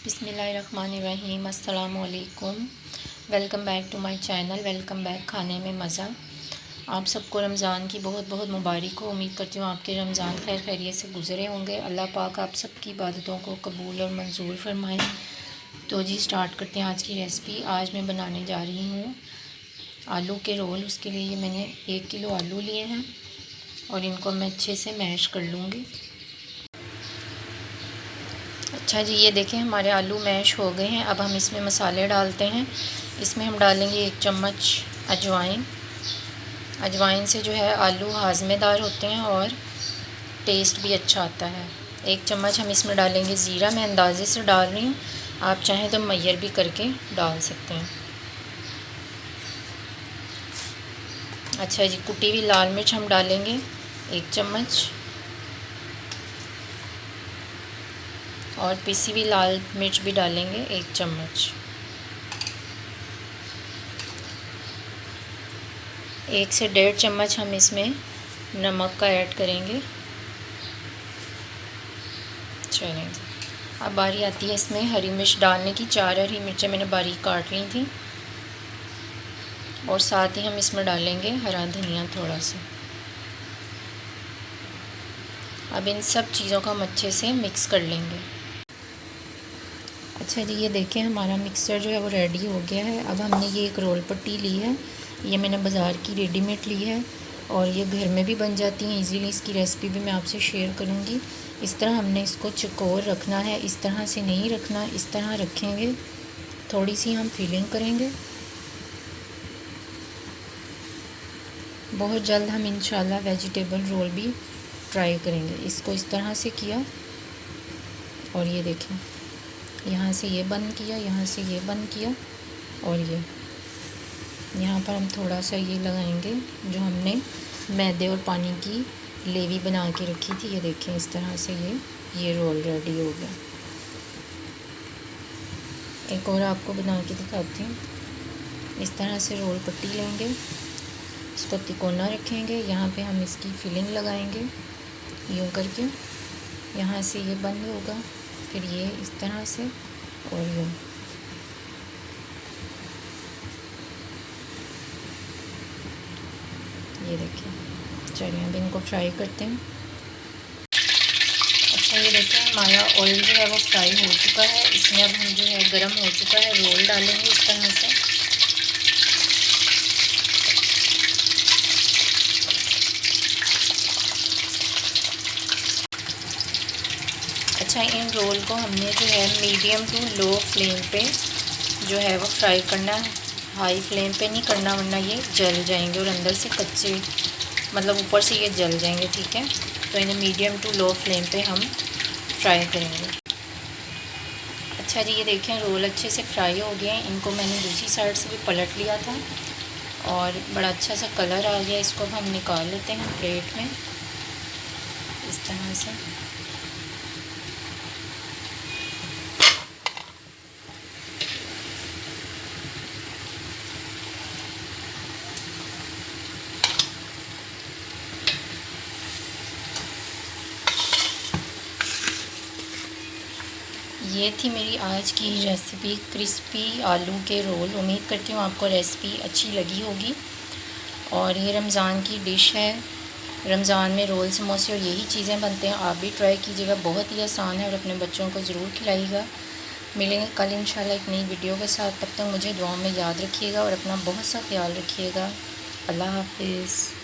बिस्मिल्लाहिर्रहमानिर्रहीम। अस्सलाम वालेकुम। Welcome back to my channel. Welcome back खाने में मज़ा। आप सबको रमज़ान की बहुत बहुत मुबारक हो। उम्मीद करती हूँ आपके रमज़ान खैर खैरियत से गुज़रे होंगे। अल्लाह पाक आप सबकी इबादतों को कबूल और मंजूर फरमाए। तो जी स्टार्ट करते हैं आज की रेसिपी। आज मैं बनाने जा रही हूँ आलू के रोल। उसके लिए मैंने 1 किलो आलू लिए हैं और इनको मैं अच्छे से मैश कर लूँगी। अच्छा जी, ये देखें हमारे आलू मैश हो गए हैं। अब हम इसमें मसाले डालते हैं। इसमें हम डालेंगे 1 चम्मच अजवाइन। अजवाइन से जो है आलू हाज़मेदार होते हैं और टेस्ट भी अच्छा आता है। 1 चम्मच हम इसमें डालेंगे ज़ीरा। मैं अंदाज़े से डाल रही हूँ, आप चाहें तो मैयर भी करके डाल सकते हैं। अच्छा जी, कुटी हुई लाल मिर्च हम डालेंगे 1 चम्मच और पिसी हुई लाल मिर्च भी डालेंगे 1 चम्मच। 1 से 1.5 चम्मच हम इसमें नमक का ऐड करेंगे। चलें, अब बारी आती है इसमें हरी मिर्च डालने की। 4 हरी मिर्चें मैंने बारीक काट ली थी और साथ ही हम इसमें डालेंगे हरा धनिया थोड़ा सा। अब इन सब चीज़ों को हम अच्छे से मिक्स कर लेंगे। अच्छा जी, ये देखें हमारा मिक्सचर जो है वो रेडी हो गया है। अब हमने ये एक रोल पट्टी ली है, ये मैंने बाज़ार की रेडीमेड ली है और ये घर में भी बन जाती हैं इजीली। इसकी रेसिपी भी मैं आपसे शेयर करूँगी। इस तरह हमने इसको चौकोर रखना है, इस तरह से नहीं रखना। इस तरह रखेंगे, थोड़ी सी हम फिलिंग करेंगे। बहुत जल्द हम इंशाल्लाह वेजिटेबल रोल भी ट्राई करेंगे। इसको इस तरह से किया और ये देखें यहाँ से ये बंद किया, यहाँ से ये बंद किया और ये यहाँ पर हम थोड़ा सा ये लगाएंगे जो हमने मैदे और पानी की लेवी बना के रखी थी। ये देखें इस तरह से ये रोल रेडी हो गया। एक और आपको बना के दिखाती हूँ। इस तरह से रोल पट्टी लेंगे, इसको तिकोना रखेंगे, यहाँ पे हम इसकी फिलिंग लगाएंगे यूँ करके। यहाँ से ये बंद होगा, फिर ये इस तरह से और यूँ। ये देखिए, चलिए अब इनको फ्राई करते हैं। अच्छा, ये देखिए हमारा ऑयल जो है वो फ्राई हो चुका है। इसमें अब हम जो है गरम हो चुका है, रोल डालेंगे इस तरह से। अच्छा, इन रोल को हमने जो है मीडियम टू लो फ्लेम पे जो है वो फ्राई करना है। हाई फ्लेम पे नहीं करना वरना ये जल जाएंगे और अंदर से कच्चे, मतलब ऊपर से ये जल जाएंगे। ठीक है, तो इन्हें मीडियम टू लो फ्लेम पे हम फ्राई करेंगे। अच्छा जी, ये देखें रोल अच्छे से फ्राई हो गए हैं। इनको मैंने दूसरी साइड से भी पलट लिया था और बड़ा अच्छा सा कलर आ गया। इसको अब हम निकाल लेते हैं प्लेट में इस तरह से। ये थी मेरी आज की रेसिपी, क्रिस्पी आलू के रोल। उम्मीद करती हूँ आपको रेसिपी अच्छी लगी होगी। और ये रमज़ान की डिश है। रमज़ान में रोल, समोसे और यही चीज़ें बनते हैं। आप भी ट्राई कीजिएगा, बहुत ही आसान है और अपने बच्चों को ज़रूर खिलाइएगा। मिलेंगे कल इंशाल्लाह एक नई वीडियो के साथ। तब तक मुझे दुआ में याद रखिएगा और अपना बहुत सा ख्याल रखिएगा। अल्लाह हाफिज़।